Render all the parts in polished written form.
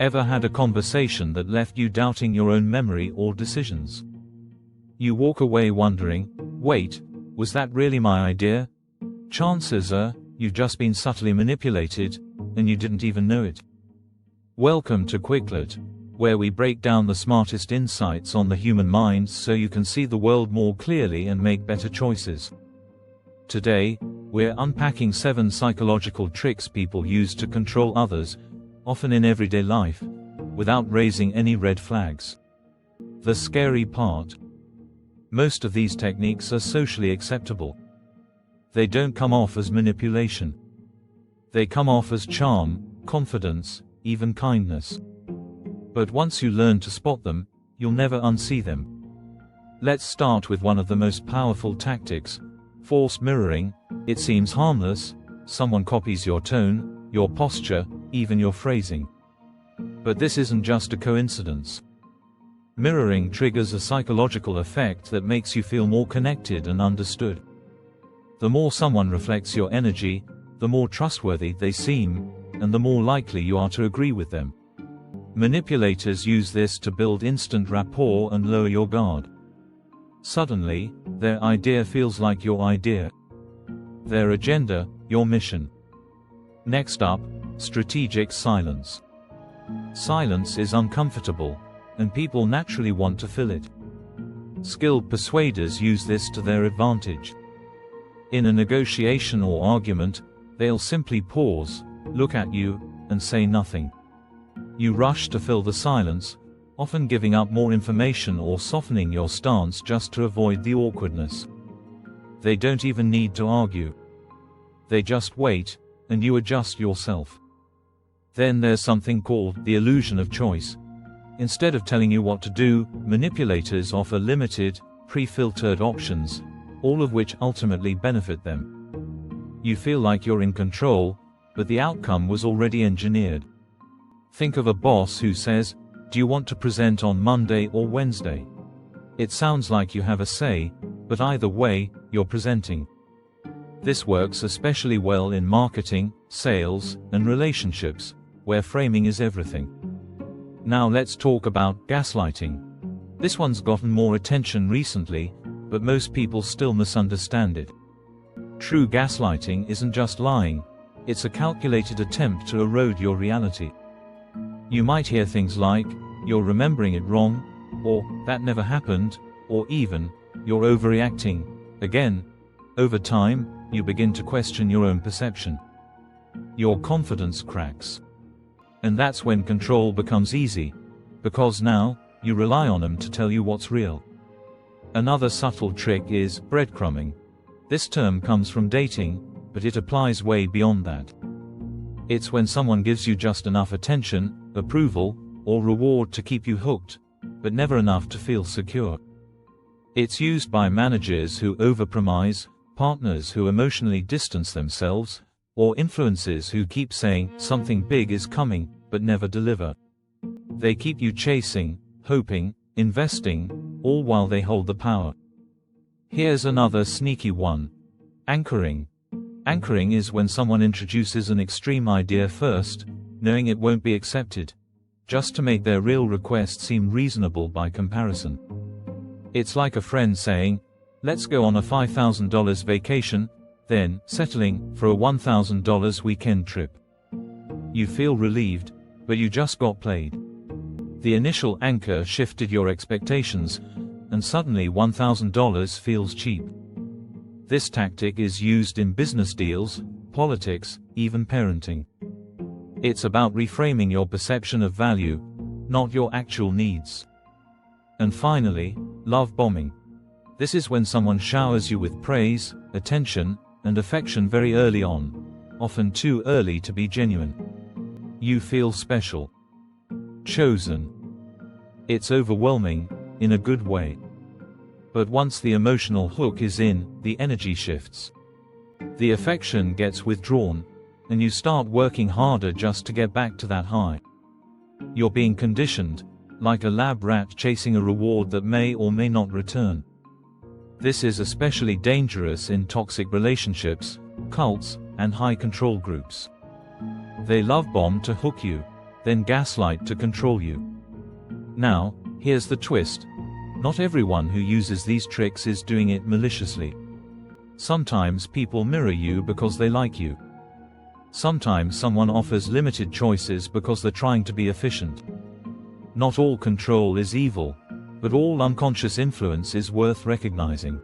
Ever had a conversation that left you doubting your own memory or decisions? You walk away wondering, wait, was that really my idea? Chances are, you've just been subtly manipulated, and you didn't even know it. Welcome to Quicklet, where we break down the smartest insights on the human mind so you can see the world more clearly and make better choices. Today, we're unpacking 7 psychological tricks people use to control others, often in everyday life, without raising any red flags. The scary part: most of these techniques are socially acceptable. They don't come off as manipulation. They come off as charm, confidence, even kindness. But once you learn to spot them, you'll never unsee them. Let's start with one of the most powerful tactics: false mirroring. It seems harmless. Someone copies your tone, your posture, even your phrasing. But this isn't just a coincidence. Mirroring triggers a psychological effect that makes you feel more connected and understood. The more someone reflects your energy, the more trustworthy they seem, and the more likely you are to agree with them. Manipulators use this to build instant rapport and lower your guard. Suddenly, their idea feels like your idea. Their agenda, your mission. Next up, strategic silence. Silence is uncomfortable, and people naturally want to fill it. Skilled persuaders use this to their advantage. In a negotiation or argument, they'll simply pause, look at you, and say nothing. You rush to fill the silence, often giving up more information or softening your stance just to avoid the awkwardness. They don't even need to argue. They just wait, and you adjust yourself. Then there's something called the illusion of choice. Instead of telling you what to do, manipulators offer limited, pre-filtered options, all of which ultimately benefit them. You feel like you're in control, but the outcome was already engineered. Think of a boss who says, "Do you want to present on Monday or Wednesday?" It sounds like you have a say, but either way, you're presenting. This works especially well in marketing, sales, and relationships, where framing is everything. Now let's talk about gaslighting. This one's gotten more attention recently, but most people still misunderstand it. True gaslighting isn't just lying, it's a calculated attempt to erode your reality. You might hear things like, "You're remembering it wrong," or "That never happened," or even, "You're overreacting." Again, over time, you begin to question your own perception. Your confidence cracks. And that's when control becomes easy, because now, you rely on them to tell you what's real. Another subtle trick is breadcrumbing. This term comes from dating, but it applies way beyond that. It's when someone gives you just enough attention, approval, or reward to keep you hooked, but never enough to feel secure. It's used by managers who overpromise, partners who emotionally distance themselves, or influencers who keep saying something big is coming, but never deliver. They keep you chasing, hoping, investing, all while they hold the power. Here's another sneaky one: anchoring. Anchoring is when someone introduces an extreme idea first, knowing it won't be accepted, just to make their real request seem reasonable by comparison. It's like a friend saying, "Let's go on a $5,000 vacation," then settling for a $1,000 weekend trip. You feel relieved, but you just got played. The initial anchor shifted your expectations, and suddenly $1,000 feels cheap. This tactic is used in business deals, politics, even parenting. It's about reframing your perception of value, not your actual needs. And finally, love bombing. This is when someone showers you with praise, attention, and affection very early on, often too early to be genuine. You feel special. Chosen. It's overwhelming, in a good way. But once the emotional hook is in, the energy shifts. The affection gets withdrawn, and you start working harder just to get back to that high. You're being conditioned, like a lab rat chasing a reward that may or may not return. This is especially dangerous in toxic relationships, cults, and high control groups. They love bomb to hook you. then gaslight to control you. Now, here's the twist. Not everyone who uses these tricks is doing it maliciously. Sometimes people mirror you because they like you. Sometimes someone offers limited choices because they're trying to be efficient. Not all control is evil, but all unconscious influence is worth recognizing.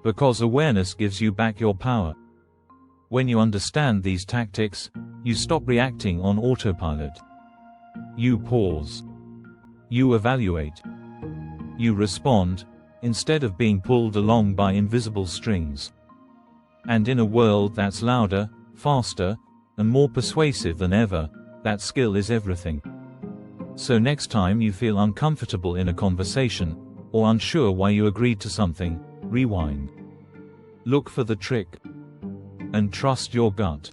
Because awareness gives you back your power. When you understand these tactics, you stop reacting on autopilot. You pause. You evaluate. You respond, instead of being pulled along by invisible strings. And in a world that's louder, faster, and more persuasive than ever, that skill is everything. So next time you feel uncomfortable in a conversation, or unsure why you agreed to something, rewind. Look for the trick. And trust your gut.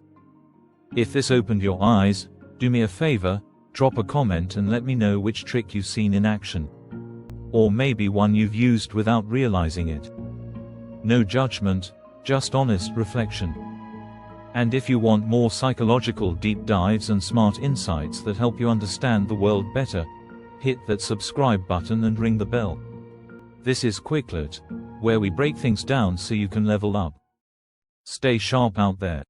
If this opened your eyes, do me a favor, drop a comment and let me know which trick you've seen in action. Or maybe one you've used without realizing it. No judgment, just honest reflection. And if you want more psychological deep dives and smart insights that help you understand the world better, hit that subscribe button and ring the bell. This is Quicklet, where we break things down so you can level up. Stay sharp out there.